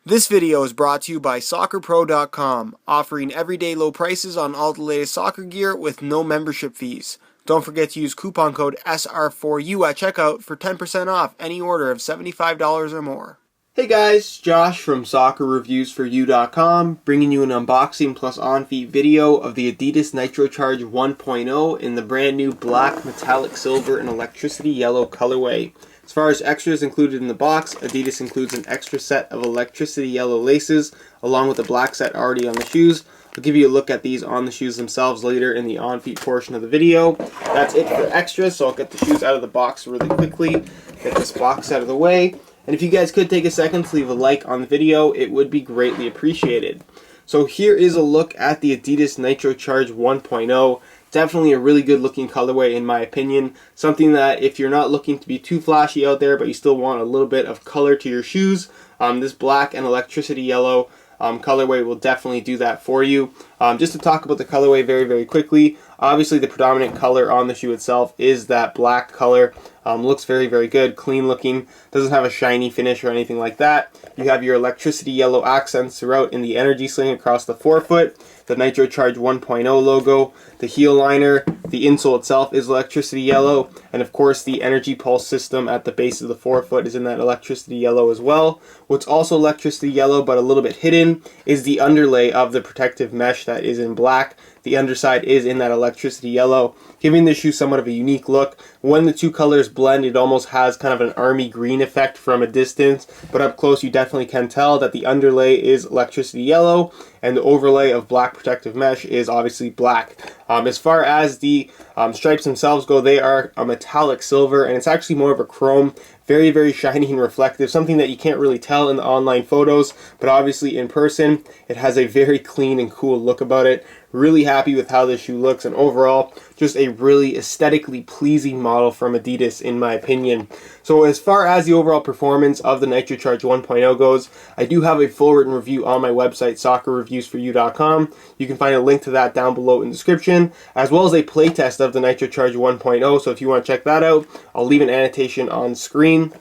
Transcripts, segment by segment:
This video is brought to you by SoccerPro.com, offering everyday low prices on all the latest soccer gear with no membership fees. Don't forget to use coupon code SR4U at checkout for 10% off any order of $75 or more. Hey guys, Josh from SoccerReviewsForYou.com, bringing you an unboxing plus on-feet video of the Adidas NitroCharge 1.0 in the brand new black, metallic silver, and electricity yellow colorway. As far as extras included in the box, Adidas includes an extra set of electricity yellow laces, along with the black set already on the shoes. I'll give you a look at these on the shoes themselves later in the on-feet portion of the video. That's it for extras, so I'll get the shoes out of the box really quickly, get this box out of the way. And if you guys could take a second to leave a like on the video, it would be greatly appreciated. So here is a look at the Adidas NitroCharge 1.0. Definitely a really good looking colorway in my opinion. Something that if you're not looking to be too flashy out there, but you still want a little bit of color to your shoes, this black and electricity yellow colorway will definitely do that for you. Just to talk about the colorway very quickly, obviously the predominant color on the shoe itself is that black color. Looks very good, clean looking, doesn't have a shiny finish or anything like that. You have your electricity yellow accents throughout in the energy sling across the forefoot, the NitroCharge 1.0 logo, the heel liner, the insole itself is electricity yellow, and of course the energy pulse system at the base of the forefoot is in that electricity yellow as well. What's also electricity yellow but a little bit hidden is the underlay of the protective mesh that is in black. The underside is in that electricity yellow, giving the shoe somewhat of a unique look. When the two colors blend, it almost has kind of an army green effect from a distance, but up close you definitely can tell that the underlay is electricity yellow and the overlay of black protective mesh is obviously black. As far as the stripes themselves go, they are a metallic silver, and it's actually more of a chrome. Very shiny and reflective, something that you can't really tell in the online photos, but obviously in person it has a very clean and cool look about it. Really happy with how this shoe looks, and overall just a really aesthetically pleasing model from Adidas in my opinion. So as far as the overall performance of the NitroCharge 1.0 goes, I do have a full written review on my website, SoccerReviewsForYou.com. You can find a link to that down below in the description, as well as a playtest of the NitroCharge 1.0, so if you want to check that out, I'll leave an annotation on screen.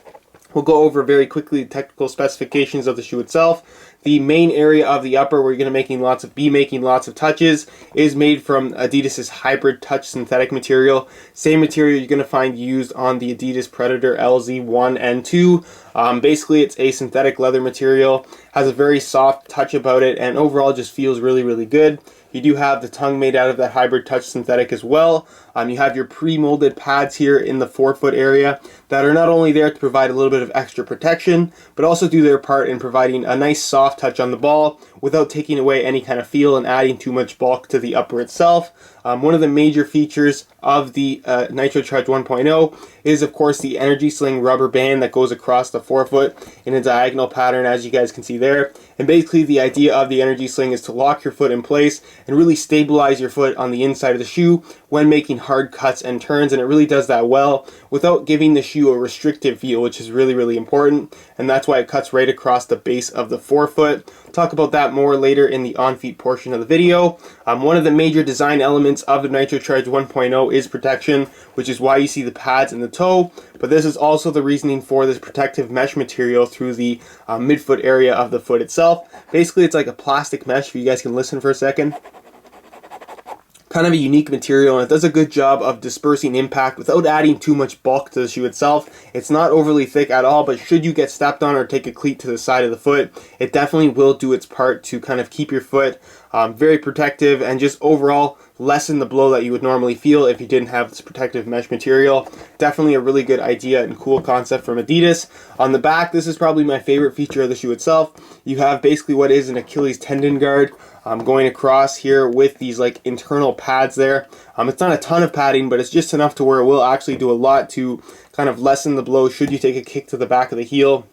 We'll go over very quickly the technical specifications of the shoe itself. The main area of the upper where you're going to be making lots of touches is made from Adidas's hybrid touch synthetic material. Same material you're going to find used on the Adidas Predator LZ1 and 2. Basically it's a synthetic leather material, has a very soft touch about it, and overall just feels really good. You do have the tongue made out of that hybrid touch synthetic as well. You have your pre-molded pads here in the forefoot area that are not only there to provide a little bit of extra protection, but also do their part in providing a nice soft touch on the ball without taking away any kind of feel and adding too much bulk to the upper itself. One of the major features of the NitroCharge 1.0 is of course the energy sling rubber band that goes across the forefoot in a diagonal pattern, as you guys can see there. And basically the idea of the energy sling is to lock your foot in place and really stabilize your foot on the inside of the shoe when making hard cuts and turns, and it really does that well without giving the shoe a restrictive feel, which is really important, and that's why it cuts right across the base of the forefoot. Talk about that more later in the on-feet portion of the video. One of the major design elements of the NitroCharge 1.0 is protection, which is why you see the pads in the toe, but this is also the reasoning for this protective mesh material through the midfoot area of the foot itself. Basically it's like a plastic mesh, if you guys can listen for a second. Kind of a unique material, and it does a good job of dispersing impact without adding too much bulk to the shoe itself. It's not overly thick at all, but should you get stepped on or take a cleat to the side of the foot, it definitely will do its part to kind of keep your foot very protective and just overall lessen the blow that you would normally feel if you didn't have this protective mesh material. Definitely a really good idea and cool concept from Adidas. On the back, this is probably my favorite feature of the shoe itself. You have basically what is an Achilles tendon guard going across here with these like internal pads there. It's not a ton of padding, but it's just enough to where it will actually do a lot to kind of lessen the blow should you take a kick to the back of the heel,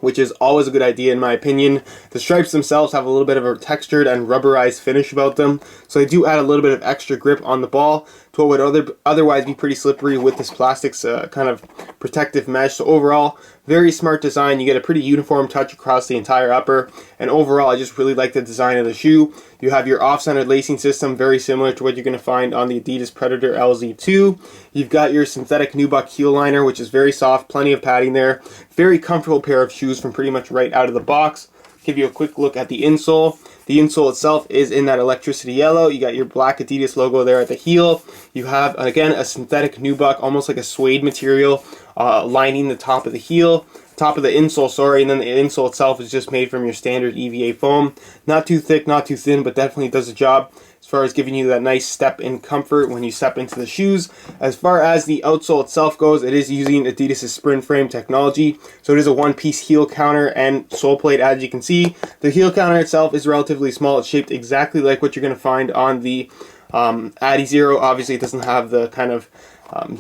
which is always a good idea in my opinion. The stripes themselves have a little bit of a textured and rubberized finish about them, so they do add a little bit of extra grip on the ball to what would otherwise be pretty slippery with this plastic's kind of protective mesh. So overall, very smart design. You get a pretty uniform touch across the entire upper, and overall I just really like the design of the shoe. You have your off-centered lacing system, very similar to what you're going to find on the Adidas Predator LZ2. You've got your synthetic nubuck heel liner, which is very soft, plenty of padding there. Very comfortable pair of shoes from pretty much right out of the box. Give you a quick look at the insole. The insole itself is in that electricity yellow. You got your black Adidas logo there at the heel. You have, again, a synthetic nubuck, almost like a suede material, lining the top of the heel. Top of the insole, sorry, and then the insole itself is just made from your standard EVA foam. Not too thick, not too thin, but definitely does the job as far as giving you that nice step in comfort when you step into the shoes. As far as the outsole itself goes, it is using Adidas' sprint frame technology. So it is a one-piece heel counter and sole plate, as you can see. The heel counter itself is relatively small. It's shaped exactly like what you're going to find on the Adi Zero. Obviously, it doesn't have the kind of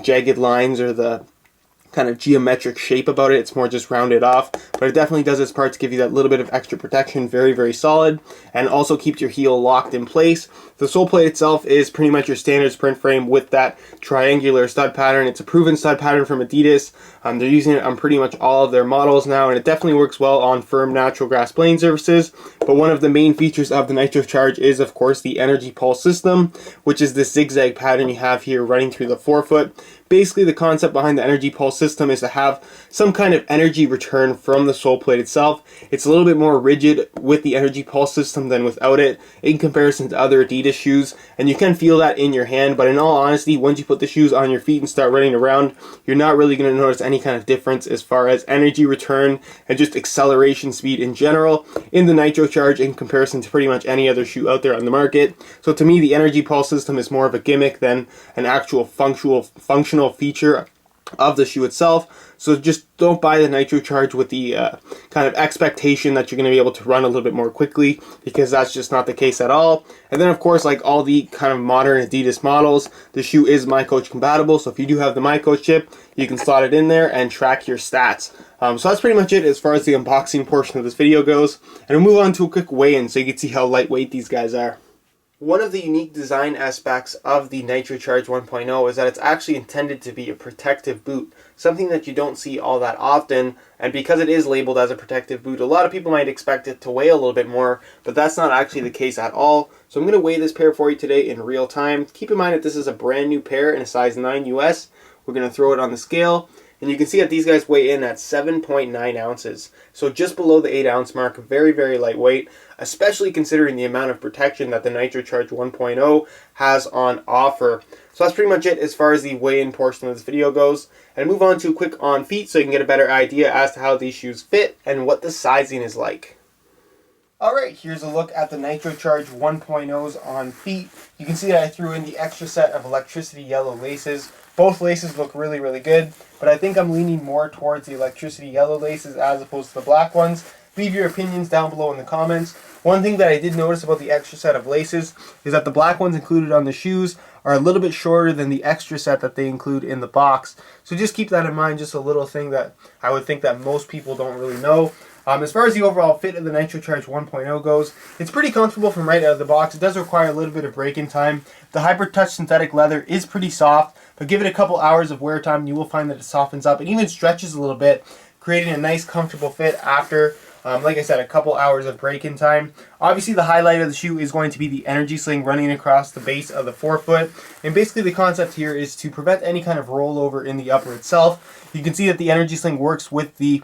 jagged lines or the kind of geometric shape about it. It's more just rounded off, but it definitely does its part to give you that little bit of extra protection. Very, very solid, and also keeps your heel locked in place. The sole plate itself is pretty much your standard sprint frame with that triangular stud pattern. It's a proven stud pattern from Adidas. They're using it on pretty much all of their models now, and it definitely works well on firm natural grass playing surfaces. But one of the main features of the NitroCharge is, of course, the energy pulse system, which is this zigzag pattern you have here running through the forefoot. Basically, the concept behind the energy pulse system is to have some kind of energy return from the sole plate itself. It's a little bit more rigid with the energy pulse system than without it in comparison to other Adidas shoes, and you can feel that in your hand, but in all honesty, once you put the shoes on your feet and start running around, you're not really going to notice any kind of difference as far as energy return and just acceleration speed in general in the NitroCharge in comparison to pretty much any other shoe out there on the market. So to me, the energy pulse system is more of a gimmick than an actual functional feature of the shoe itself. So just don't buy the NitroCharge with the kind of expectation that you're going to be able to run a little bit more quickly, because that's just not the case at all. And then, of course, like all the kind of modern Adidas models, the shoe is MyCoach compatible. So if you do have the MyCoach chip, you can slot it in there and track your stats. So that's pretty much it as far as the unboxing portion of this video goes. And we'll move on to a quick weigh-in so you can see how lightweight these guys are. One of the unique design aspects of the NitroCharge 1.0 is that it's actually intended to be a protective boot, something that you don't see all that often, and because it is labeled as a protective boot, a lot of people might expect it to weigh a little bit more, but that's not actually the case at all. So I'm going to weigh this pair for you today in real time. Keep in mind that this is a brand new pair in a size 9 US. We're going to throw it on the scale, and you can see that these guys weigh in at 7.9 ounces. So just below the 8 ounce mark, very, very lightweight, especially considering the amount of protection that the NitroCharge 1.0 has on offer. So that's pretty much it as far as the weigh-in portion of this video goes. And move on to a quick on feet so you can get a better idea as to how these shoes fit and what the sizing is like. Alright, here's a look at the NitroCharge 1.0's on feet. You can see that I threw in the extra set of electricity yellow laces. Both laces look really, really good, but I think I'm leaning more towards the electricity yellow laces as opposed to the black ones. Leave your opinions down below in the comments. One thing that I did notice about the extra set of laces is that the black ones included on the shoes are a little bit shorter than the extra set that they include in the box. So just keep that in mind, just a little thing that I would think that most people don't really know. As far as the overall fit of the NitroCharge 1.0 goes, it's pretty comfortable from right out of the box. It does require a little bit of break-in time. The HyperTouch synthetic leather is pretty soft, but give it a couple hours of wear time and you will find that it softens up and even stretches a little bit, creating a nice comfortable fit after, like I said, a couple hours of break-in time. Obviously the highlight of the shoe is going to be the energy sling running across the base of the forefoot, and basically the concept here is to prevent any kind of rollover in the upper itself. You can see that the energy sling works with the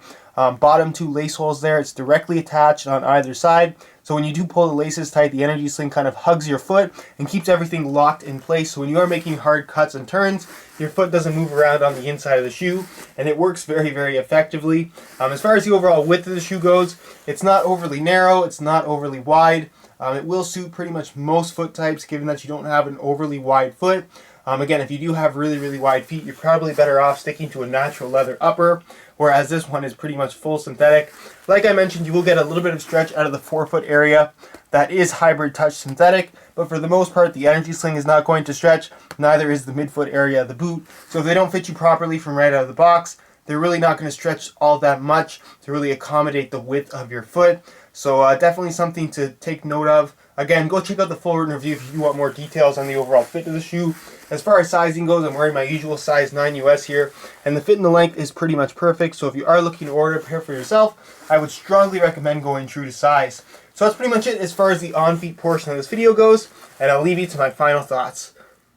bottom two lace holes there. It's directly attached on either side, so when you do pull the laces tight, the energy sling kind of hugs your foot and keeps everything locked in place, so when you are making hard cuts and turns, your foot doesn't move around on the inside of the shoe, and it works very, very effectively. As far as the overall width of the shoe goes, it's not overly narrow, it's not overly wide. It will suit pretty much most foot types, given that you don't have an overly wide foot. Again, if you do have really, really wide feet, you're probably better off sticking to a natural leather upper, whereas this one is pretty much full synthetic. Like I mentioned, you will get a little bit of stretch out of the forefoot area. That is HyperTouch synthetic, but for the most part, the energy sling is not going to stretch. Neither is the midfoot area of the boot. So if they don't fit you properly from right out of the box, they're really not going to stretch all that much to really accommodate the width of your foot. So definitely something to take note of. Again, go check out the full written review if you want more details on the overall fit of the shoe. As far as sizing goes, I'm wearing my usual size 9 US here, and the fit and the length is pretty much perfect. So if you are looking to order a pair for yourself, I would strongly recommend going true to size. So that's pretty much it as far as the on-feet portion of this video goes, and I'll leave you to my final thoughts.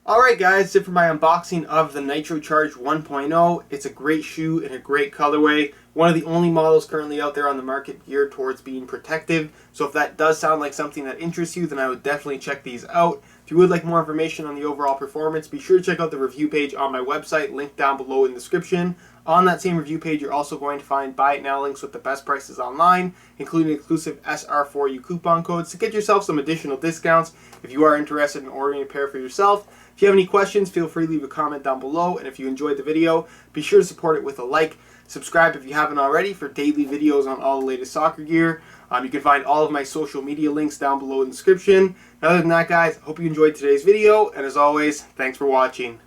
Alright guys, that's it for my unboxing of the NitroCharge 1.0. It's a great shoe in a great colorway. one of the only models currently out there on the market geared towards being protective. So if that does sound like something that interests you, then I would definitely check these out. If you would like more information on the overall performance, be sure to check out the review page on my website, linked down below in the description. On that same review page, you're also going to find buy it now links with the best prices online, including exclusive SR4U coupon codes to get yourself some additional discounts if you are interested in ordering a pair for yourself. If you have any questions, feel free to leave a comment down below, and if you enjoyed the video, be sure to support it with a like. Subscribe if you haven't already for daily videos on all the latest soccer gear. You can find all of my social media links down below in the description. Other than that, guys, I hope you enjoyed today's video, and as always, thanks for watching.